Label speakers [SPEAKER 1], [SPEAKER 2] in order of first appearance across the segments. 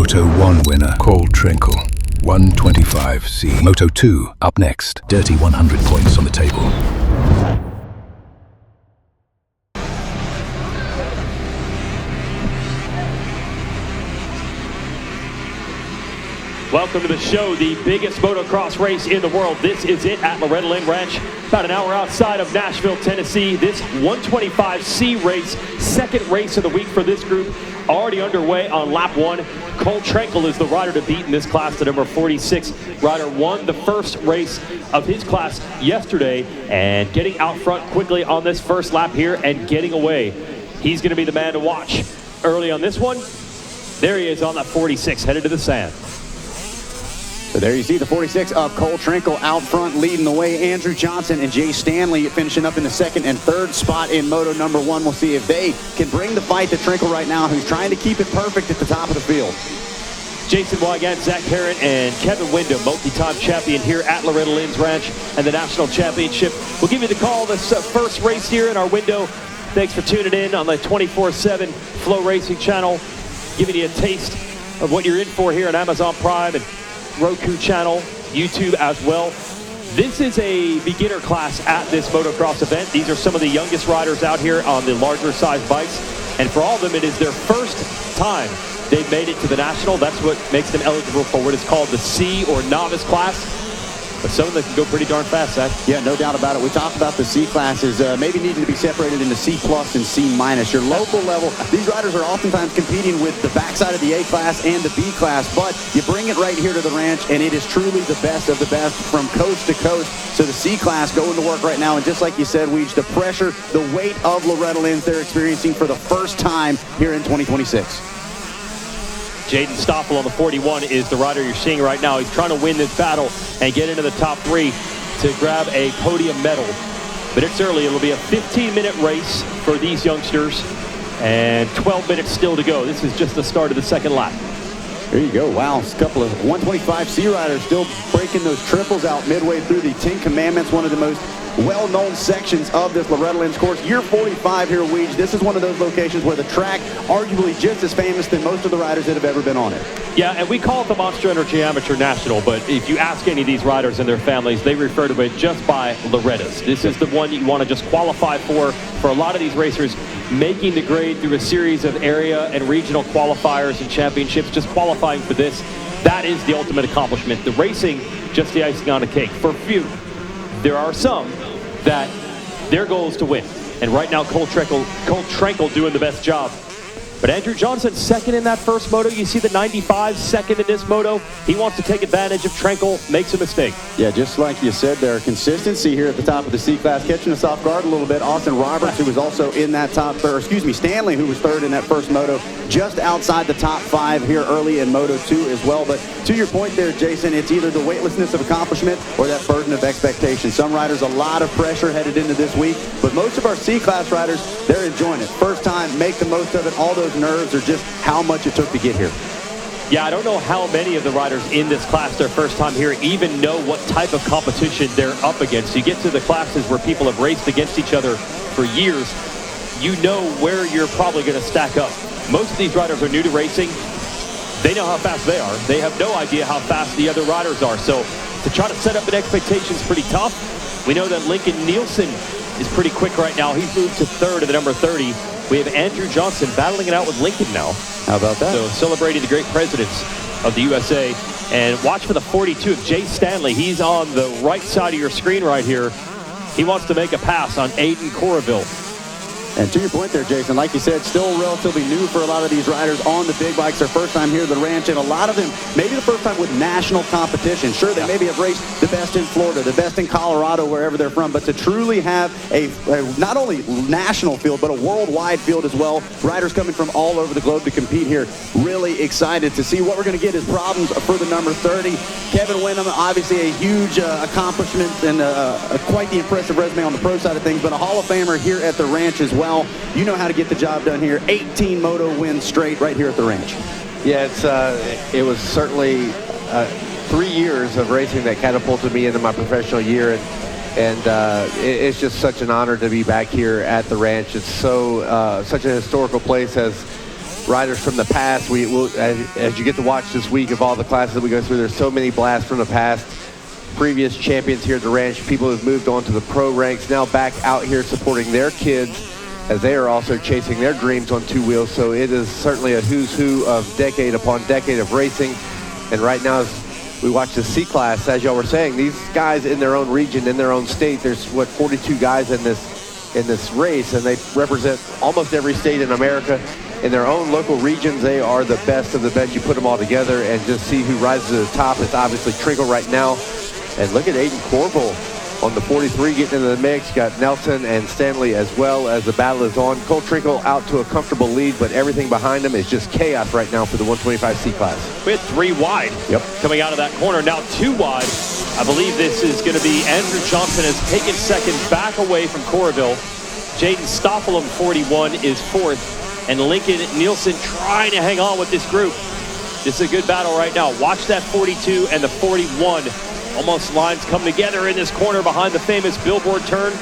[SPEAKER 1] Moto 1 winner, Cole Trinkle, 125C. Moto 2 up next. Dirty 100 points on the table.
[SPEAKER 2] Welcome to the show, the biggest motocross race in the world. This is it at Loretta Lynn Ranch, about an hour outside of Nashville, Tennessee. This 125C race, second race of the week for this group, already underway on lap 1. Cole Trinkle is the rider to beat in this class. The number 46 rider won the first race of his class yesterday, and getting out front quickly on this first lap here and getting away. He's going to be the man to watch early on this one. There he is on that 46, headed to the sand.
[SPEAKER 3] So there you see the 46 of Cole Trinkle out front leading the way. Andrew Johnson and Jay Stanley finishing up in the second and third spot in Moto number 1. We'll see if they can bring the fight to Trinkle right now, who's trying to keep it perfect at the top of the field.
[SPEAKER 2] Jason Wygant, Zach Herron, and Kevin Windham, multi-time champion here at Loretta Lynn's Ranch and the National Championship. We'll give you the call this first race here in our window. Thanks for tuning in on the 24/7 Flow Racing channel, giving you a taste of what you're in for here on Amazon Prime and Roku channel, YouTube as well. This is a beginner class at this motocross event. These are some of the youngest riders out here on the larger size bikes. And for all of them, it is their first time they've made it to the National. That's what makes them eligible for what is called the C or novice class. But some of them can go pretty darn fast, Zach.
[SPEAKER 3] Yeah, no doubt about it. We talked about the C classes maybe needing to be separated into C plus and C minus. Your local level, these riders are oftentimes competing with the backside of the A class and the B class, but you bring it right here to the ranch, and it is truly the best of the best from coast to coast. So the C class going to work right now, and just like you said, Weege, the pressure, the weight of Loretta Lynn's they're experiencing for the first time here in 2026.
[SPEAKER 2] Jaden Stoffel on the 41 is the rider you're seeing right now. He's trying to win this battle and get into the top 3 to grab a podium medal. But it's early. It'll be a 15-minute race for these youngsters and 12 minutes still to go. This is just the start of the second lap.
[SPEAKER 3] There you go. Wow, a couple of 125C riders still breaking those triples out midway through the 10 Commandments, one of the most well-known sections of this Loretta Lynn's course. Year 45 here, Weege. This is one of those locations where the track, arguably just as famous than most of the riders that have ever been on it.
[SPEAKER 2] Yeah, and we call it the Monster Energy Amateur National, but if you ask any of these riders and their families, they refer to it just by Loretta's. This is the one you want to just qualify for a lot of these racers, making the grade through a series of area and regional qualifiers and championships, just qualifying for this. That is the ultimate accomplishment. The racing, just the icing on the cake. For few, there are some that their goal is to win. And right now, Cole Trinkle doing the best job. But Andrew Johnson, second in that first moto. You see the 95 second in this moto. He wants to take advantage of Trinkle, makes a mistake.
[SPEAKER 3] Yeah, just like you said there, consistency here at the top of the C class, catching us off guard a little bit. Austin Roberts, who was also in that Stanley, who was third in that first moto, just outside the top 5 here early in Moto 2 as well. But to your point there, Jason, it's either the weightlessness of accomplishment or that burden of expectation. Some riders, a lot of pressure headed into this week, but most of our C class riders, they're enjoying it. First time, make the most of it. All those nerves are just how much it took to get here.
[SPEAKER 2] Yeah, I don't know how many of the riders in this class, their first time here, even know what type of competition they're up against. You get to the classes where people have raced against each other for years, you know where you're probably going to stack up. Most of these riders are new to racing. They know how fast they are. They have no idea how fast the other riders are. So to try to set up an expectation is pretty tough. We know that Lincoln Nielsen is pretty quick right now. He's moved to third at the number 30. We have Andrew Johnson battling it out with Lincoln now.
[SPEAKER 3] How about that?
[SPEAKER 2] So celebrating the great presidents of the USA. And watch for the 42 of Jay Stanley. He's on the right side of your screen right here. He wants to make a pass on Aiden Corraville.
[SPEAKER 3] And to your point there, Jason, like you said, still relatively new for a lot of these riders on the big bikes. Their first time here at the ranch, and a lot of them maybe the first time with national competition. Sure, they maybe have raced the best in Florida, the best in Colorado, wherever they're from, but to truly have a not only national field, but a worldwide field as well. Riders coming from all over the globe to compete here. Really excited to see what we're going to get as problems for the number 30. Kevin Windham, obviously a huge accomplishment and quite the impressive resume on the pro side of things, but a Hall of Famer here at the ranch as well. You know how to get the job done here. 18 moto wins straight right here at the ranch.
[SPEAKER 4] Yeah, it was certainly 3 years of racing that catapulted me into my professional year, and it's just such an honor to be back here at the ranch. It's such a historical place, as riders from the past. We will, as you get to watch this week of all the classes that we go through, there's so many blasts from the past. Previous champions here at the ranch, people who've moved on to the pro ranks, now back out here supporting their kids as they are also chasing their dreams on two wheels. So it is certainly a who's who of decade upon decade of racing. And right now, as we watch the C-Class, as y'all were saying, these guys in their own region, in their own state, there's, 42 guys in this race, and they represent almost every state in America. In their own local regions, they are the best of the best. You put them all together and just see who rises to the top. It's obviously Trinkle right now. And look at Aiden Corbel on the 43 getting into the mix. Got Nelson and Stanley as well as the battle is on. Cole Trinkle out to a comfortable lead, but everything behind him is just chaos right now for the 125 C-Class.
[SPEAKER 2] We had 3 wide coming out of that corner. Now 2 wide. I believe this is going to be Andrew Johnson has taken second back away from Coralville. Jaden Stoffel, 41, is 4th. And Lincoln Nielsen trying to hang on with this group. This is a good battle right now. Watch that 42 and the 41. Almost lines come together in this corner behind the famous billboard turn.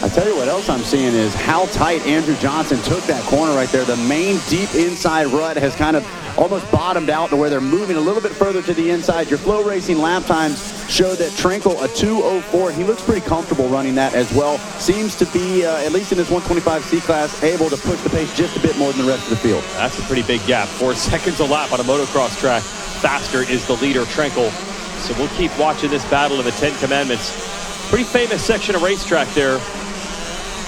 [SPEAKER 3] I tell you what else I'm seeing is how tight Andrew Johnson took that corner right there. The main deep inside rut has kind of almost bottomed out to where they're moving a little bit further to the inside. Your flow racing lap times show that Trinkle a 2:04. He looks pretty comfortable running that as well. Seems to be, at least in this 125 C-Class, able to push the pace just a bit more than the rest of the field.
[SPEAKER 2] That's a pretty big gap. 4 seconds a lap on a motocross track. Faster is the leader, Trinkle. So we'll keep watching this battle of the 10 Commandments. Pretty famous section of racetrack there.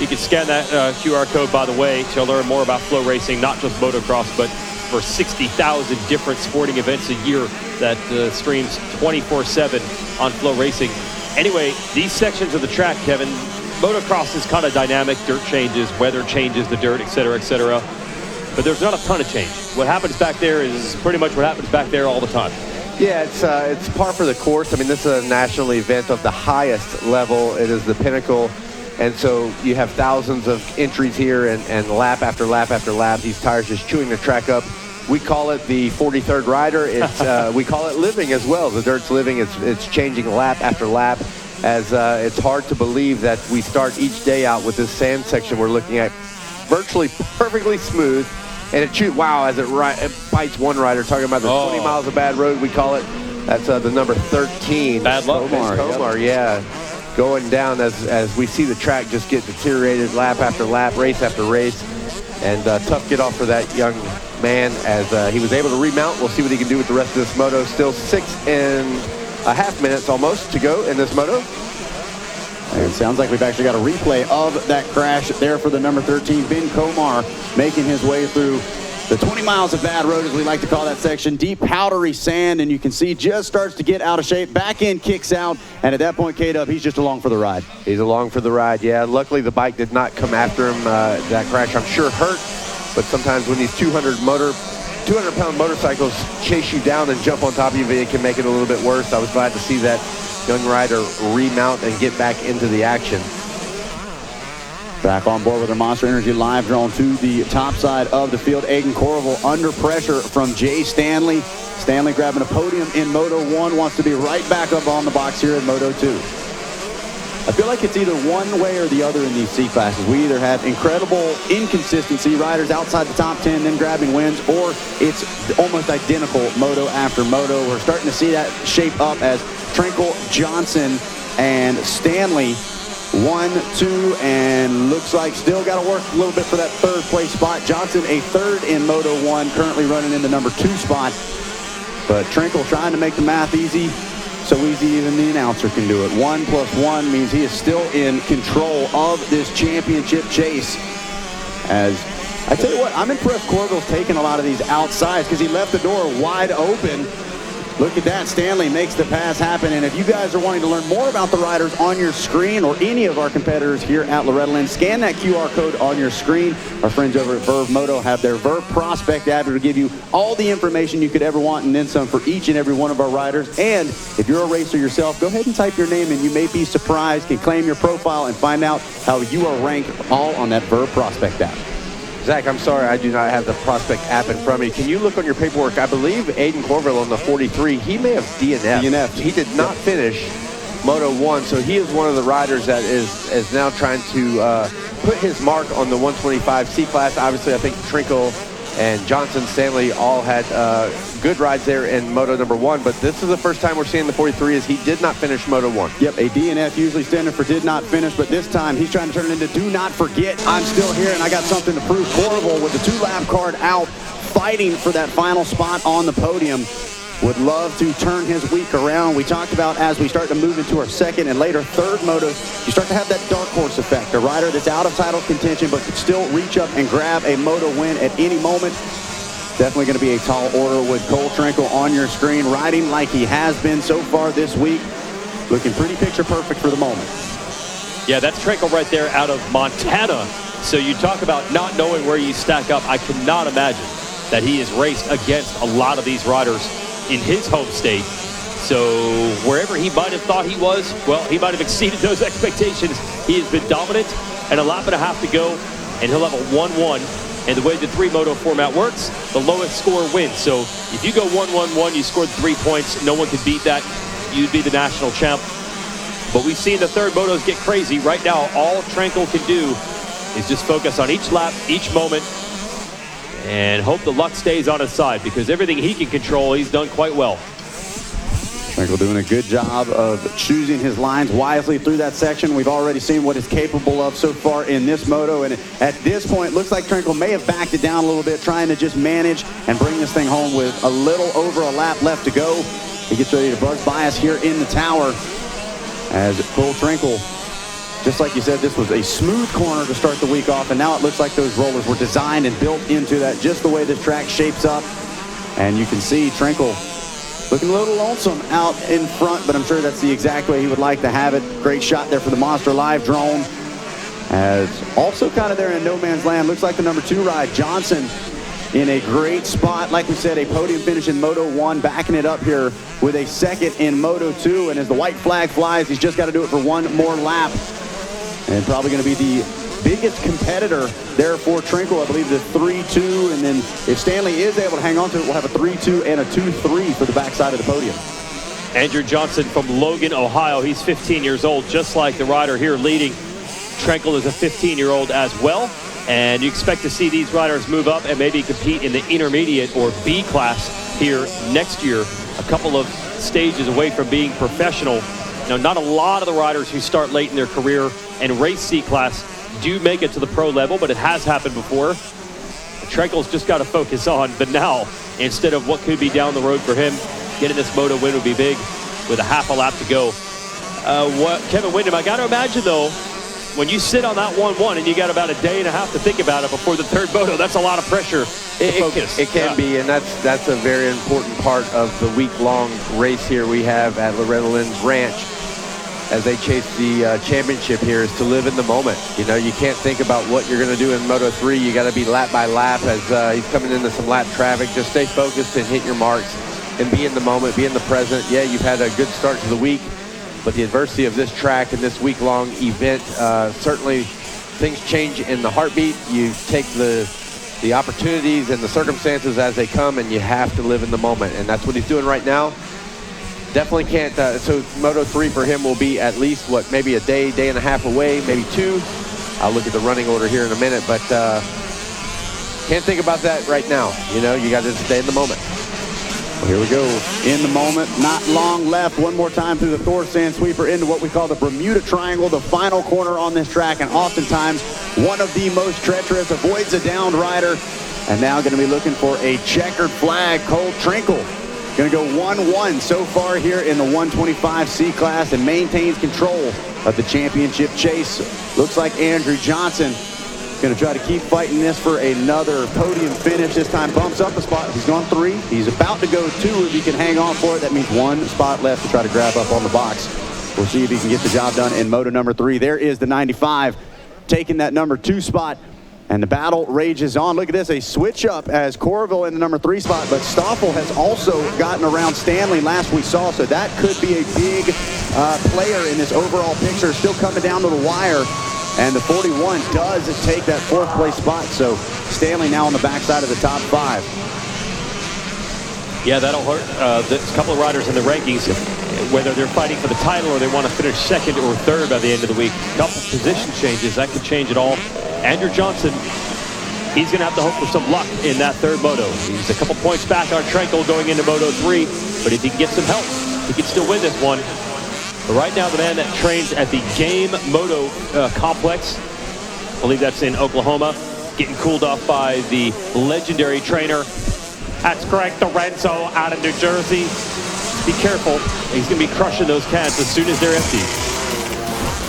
[SPEAKER 2] You can scan that QR code, by the way, to learn more about flow racing, not just motocross, but for 60,000 different sporting events a year that streams 24/7 on flow racing. Anyway, these sections of the track, Kevin, motocross is kind of dynamic. Dirt changes, weather changes the dirt, et cetera, et cetera. But there's not a ton of change. What happens back there is pretty much what happens back there all the time.
[SPEAKER 4] Yeah, it's par for the course. I mean, this is a national event of the highest level. It is the pinnacle. And so you have thousands of entries here and lap after lap after lap. These tires just chewing the track up. We call it the 43rd rider. It's we call it living as well. The dirt's living. It's changing lap after lap. As it's hard to believe that we start each day out with this sand section we're looking at virtually perfectly smooth. And as it bites one rider, talking about the 20 miles of bad road, we call it. That's the number 13.
[SPEAKER 2] Bad luck.
[SPEAKER 4] Omar, yeah. Going down as we see the track just get deteriorated lap after lap, race after race. And tough get off for that young man as he was able to remount. We'll see what he can do with the rest of this moto. Still 6.5 minutes almost to go in this moto.
[SPEAKER 3] It sounds like we've actually got a replay of that crash there for the number 13, Ben Komar, making his way through the 20 miles of bad road, as we like to call that section. Deep, powdery sand, and you can see just starts to get out of shape. Back end kicks out, and at that point, K-Dub, he's just along for the ride.
[SPEAKER 4] He's along for the ride, yeah. Luckily, the bike did not come after him. That crash, I'm sure, hurt. But sometimes when these 200-pound motorcycles chase you down and jump on top of you, it can make it a little bit worse. I was glad to see that young rider remount and get back into the action.
[SPEAKER 3] Back on board with our Monster Energy live drone to the top side of the field. Aiden Coralville under pressure from Jay Stanley. Stanley grabbing a podium in Moto 1, wants to be right back up on the box here in Moto 2. I feel like it's either one way or the other in these C classes. We either have incredible inconsistency, riders outside the top 10 then grabbing wins, or it's almost identical moto after moto. We're starting to see that shape up as Trinkle, Johnson, and Stanley 1, 2, and looks like still got to work a little bit for that 3rd place spot. Johnson a 3rd in Moto 1, currently running in the number 2 spot. But Trinkle trying to make the math easy, so easy even the announcer can do it. 1 + 1 means he is still in control of this championship chase. As I tell you what, I'm impressed Corville's taking a lot of these outsides because he left the door wide open. Look at that. Stanley makes the pass happen. And if you guys are wanting to learn more about the riders on your screen or any of our competitors here at Loretta Lynn, scan that QR code on your screen. Our friends over at Verve Moto have their Verve Prospect app to give you all the information you could ever want and then some for each and every one of our riders. And if you're a racer yourself, go ahead and type your name and you may be surprised, can claim your profile and find out how you are ranked all on that Verve Prospect app.
[SPEAKER 4] Zach, I'm sorry, I do not have the Prospect app in front of me. Can you look on your paperwork? I believe Aiden Corville on the 43, he may have DNF'd. He did not finish Moto 1, so he is one of the riders that is now trying to put his mark on the 125 C-Class. Obviously, I think Trinkle and Johnson, Stanley all had good rides there in Moto number 1, but this is the first time we're seeing the 43 as he did not finish Moto 1.
[SPEAKER 3] Yep, a DNF usually standing for did not finish, but this time he's trying to turn it into do not forget. I'm still here and I got something to prove. Corrival with the 2-lap card out, fighting for that final spot on the podium. Would love to turn his week around. We talked about as we start to move into our second and later third motos, you start to have that dark horse effect. A rider that's out of title contention but could still reach up and grab a moto win at any moment. Definitely going to be a tall order with Cole Trinkle on your screen, riding like he has been so far this week. Looking pretty picture perfect for the moment.
[SPEAKER 2] Yeah, that's Trinkle right there out of Montana. So you talk about not knowing where you stack up. I cannot imagine that he has raced against a lot of these riders in his home state. So wherever he might have thought he was, well, he might have exceeded those expectations. He has been dominant, and a lap and a half to go, and he'll have a 1-1. And the way the 3-moto format works, the lowest score wins. So if you go 1-1-1, you scored 3 points, no one can beat that. You'd be the national champ. But we've seen the third motos get crazy. Right now, all Trinkle can do is just focus on each lap, each moment, and hope the luck stays on his side, because everything he can control, he's done quite well.
[SPEAKER 3] Trinkle doing a good job of choosing his lines wisely through that section. We've already seen what he's capable of so far in this moto, and at this point, looks like Trinkle may have backed it down a little bit, trying to just manage and bring this thing home with a little over a lap left to go. He gets ready to buzz by us here in the tower as Cole Trinkle, just like you said, this was a smooth corner to start the week off, and now it looks like those rollers were designed and built into that, just the way this track shapes up. And you can see Trinkle looking a little lonesome out in front, but I'm sure that's the exact way he would like to have it. Great shot there for the Monster Live drone. As also kind of there in no man's land, looks like the number 2 ride, Johnson, in a great spot. Like we said, a podium finish in Moto 1, backing it up here with a second in Moto 2. And as the white flag flies, he's just got to do it for one more lap. And probably going to be the biggest competitor there for Trinkle. I believe the 3-2, and then if Stanley is able to hang on to it, we'll have a 3-2 and a 2-3 for the backside of the podium.
[SPEAKER 2] Andrew Johnson from Logan, Ohio. He's 15 years old, just like the rider here leading. Trinkle is a 15-year-old as well. And you expect to see these riders move up and maybe compete in the intermediate or B class here next year. A couple of stages away from being professional. Now, not a lot of the riders who start late in their career and race C class do make it to the pro level, but it has happened before. Trinkle's just got to focus on the now instead of what could be down the road for him. Getting this moto win would be big with a half a lap to go. Kevin Windham, I got to imagine, though, when you sit on that 1-1 and you got about a day and a half to think about it before the third moto, that's a lot of pressure to focus.
[SPEAKER 4] It can be, and that's a very important part of the week-long race here we have at Loretta Lynn's Ranch as they chase the championship here, is to live in the moment. You know, you can't think about what you're going to do in Moto 3. You got to be lap by lap as he's coming into some lap traffic. Just stay focused and hit your marks and be in the moment, be in the present. Yeah, you've had a good start to the week, but the adversity of this track and this week-long event, certainly things change in the heartbeat. You take the opportunities and the circumstances as they come, and you have to live in the moment, and that's what he's doing right now. Definitely can't, so Moto 3 for him will be at least, maybe a day and a half away, maybe 2. I'll look at the running order here in a minute, but can't think about that right now. You know, you got to stay in the moment.
[SPEAKER 3] Well, here we go. In the moment, not long left. One more time through the Thor Sand Sweeper into what we call the Bermuda Triangle, the final corner on this track, and oftentimes one of the most treacherous. Avoids a downed rider, and now going to be looking for a checkered flag. Cole Trinkle going to go 1-1 so far here in the 125C class and maintains control of the championship chase. Looks like Andrew Johnson going to try to keep fighting this for another podium finish. This time bumps up a spot. He's gone 3. He's about to go 2 if he can hang on for it. That means 1 spot left to try to grab up on the box. We'll see if he can get the job done in Moto number 3. There is the 95 taking that number 2 spot. And the battle rages on. Look at this, a switch up as Corrival in the number 3 spot, but Stoffel has also gotten around Stanley last we saw, so that could be a big player in this overall picture. Still coming down to the wire, and the 41 does take that 4th place spot, so Stanley now on the backside of the top 5.
[SPEAKER 2] Yeah, that'll hurt a couple of riders in the rankings, whether they're fighting for the title or they want to finish 2nd or 3rd by the end of the week. A couple position changes, that could change it all. Andrew Johnson he's going to have to hope for some luck in that third moto. He's a couple points back on Trenkel going into Moto 3, but if he can get some help, he can still win this one. But right now, the man that trains at the Game Moto complex, I believe that's in Oklahoma, getting cooled off by the legendary trainer. That's Greg Lorenzo out of New Jersey. Be careful. He's going to be crushing those cans as soon as they're empty.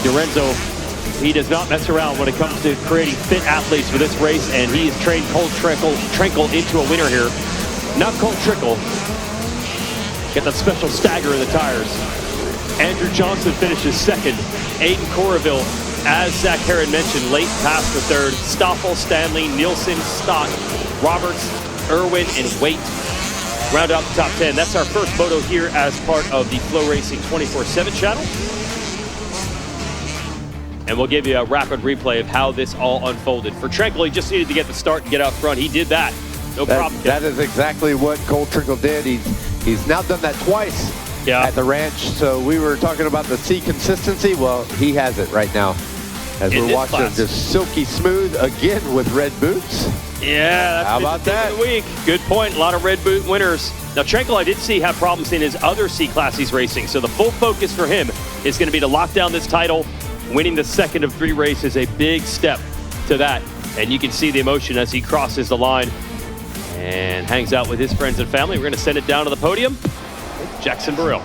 [SPEAKER 2] Lorenzo, he does not mess around when it comes to creating fit athletes for this race, and he has trained Cole Trenkel into a winner here. Not Cole Trenkel. Get that special stagger in the tires. Andrew Johnson finishes second. Aiden Corrieville, as Zach Herron mentioned, late past the third. Stoffel, Stanley, Nielsen, Stott, Roberts, Irwin, and Waite round out the top 10. That's our first moto here as part of the Flow Racing 24/7 channel. And we'll give you a rapid replay of how this all unfolded. For Trenkel, he just needed to get the start and get out front. He did that. No problem.
[SPEAKER 4] That is exactly what Cole Trenkel did. He's now done that twice at the ranch. So we were talking about the C consistency. Well, he has it right now. As we're watching him just silky smooth again with red boots.
[SPEAKER 2] Yeah, that's
[SPEAKER 4] how about that?
[SPEAKER 2] Of the week. Good point. A lot of red boot winners. Now, Trenkel, I did see have problems in his other C class he's racing. So the full focus for him is going to be to lock down this title. Winning the second of 3 races, a big step to that. And you can see the emotion as he crosses the line and hangs out with his friends and family. We're going to send it down to the podium. Jackson Burrell.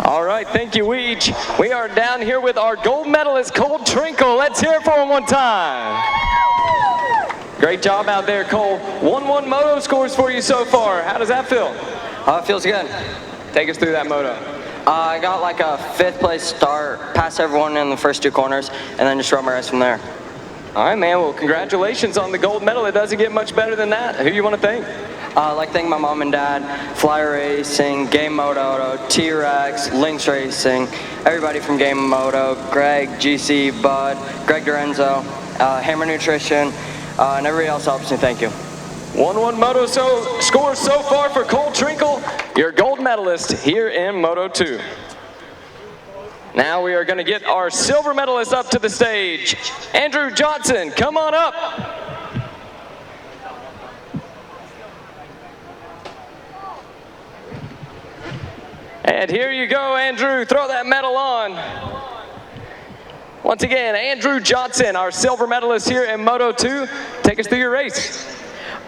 [SPEAKER 5] All right, thank you, Weege. We are down here with our gold medalist, Cole Trenkel. Let's hear it for him one time. Great job out there, Cole. 1-1 moto scores for you so far. How does that feel?
[SPEAKER 6] It feels good.
[SPEAKER 5] Take us through that moto.
[SPEAKER 6] I got like a 5th place start, passed everyone in the first 2 corners, and then just rode my race from there.
[SPEAKER 5] All right, man. Well, congratulations on the gold medal. It doesn't get much better than that. Who you want to thank?
[SPEAKER 6] I'd like to thank my mom and dad, Fly Racing, Game Moto, T-Rex, Lynx Racing, everybody from Game Moto, Greg, GC, Bud, Greg Lorenzo, Hammer Nutrition, and everybody else helps me. Thank you.
[SPEAKER 5] 1-1 moto scores so far for Cole Trenkel, your gold medalist here in Moto 2. Now we are going to get our silver medalist up to the stage. Andrew Johnson, come on up. And here you go, Andrew. Throw that medal on. Once again, Andrew Johnson, our silver medalist here in Moto 2. Take us through your race.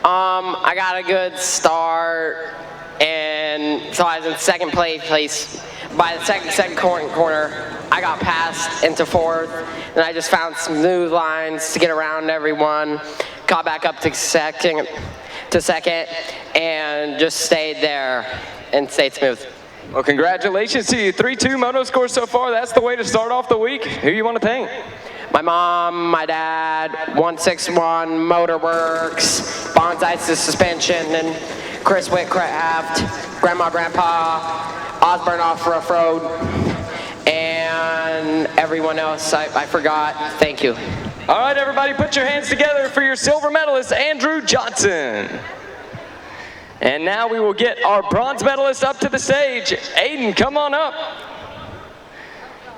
[SPEAKER 7] I got a good start, and so I was in second place. By the second corner, I got passed into 4th, and I just found smooth lines to get around everyone. Got back up to second, and just stayed there and stayed smooth.
[SPEAKER 5] Well, congratulations to you. 3-2 moto scores so far. That's the way to start off the week. Who you want to thank?
[SPEAKER 7] My mom, my dad, 161 Motorworks, Bonsai Suspension, and Chris Whitcraft, Grandma, Grandpa, Osborne Off-Rough Road, and everyone else I forgot. Thank you.
[SPEAKER 5] All right, everybody, put your hands together for your silver medalist, Andrew Johnson. And now we will get our bronze medalist up to the stage. Aiden, come on up.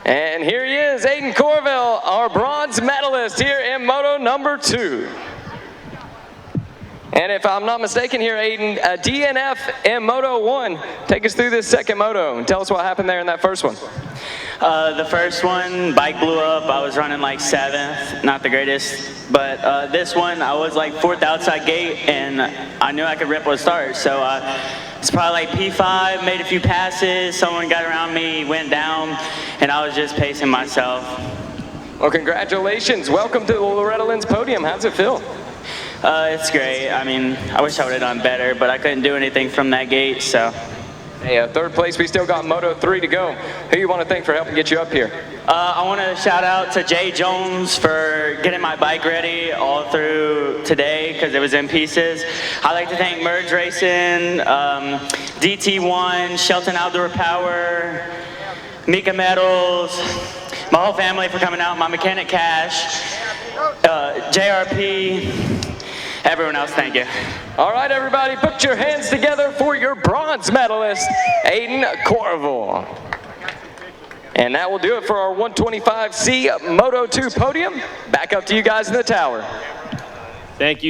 [SPEAKER 5] And here he is, Aiden Corrieville, our bronze medalist here in Moto number 2. And if I'm not mistaken here, Aiden, a DNF in Moto 1. Take us through this second moto and tell us what happened there in that first one.
[SPEAKER 8] The first one, bike blew up. I was running like 7th, not the greatest. But this one, I was like 4th outside gate, and I knew I could rip a start. So it's probably like P5, made a few passes. Someone got around me, went down, and I was just pacing myself.
[SPEAKER 5] Well, congratulations. Welcome to the Loretta Lynn's podium. How's it feel?
[SPEAKER 8] It's great. I mean, I wish I would have done better, but I couldn't do anything from that gate, so.
[SPEAKER 5] Hey, 3rd place, we still got Moto 3 to go. Who you want to thank for helping get you up here?
[SPEAKER 8] I want to shout out to Jay Jones for getting my bike ready all through today because it was in pieces. I'd like to thank Merge Racing, DT1, Shelton Outdoor Power, Mika Metals, my whole family for coming out, my mechanic Cash, JRP, everyone else, thank you.
[SPEAKER 5] All right, everybody, put your hands together for your bronze medalist, Aiden Corrieville. And that will do it for our 125C Moto 2 podium. Back up to you guys in the tower.
[SPEAKER 2] Thank you.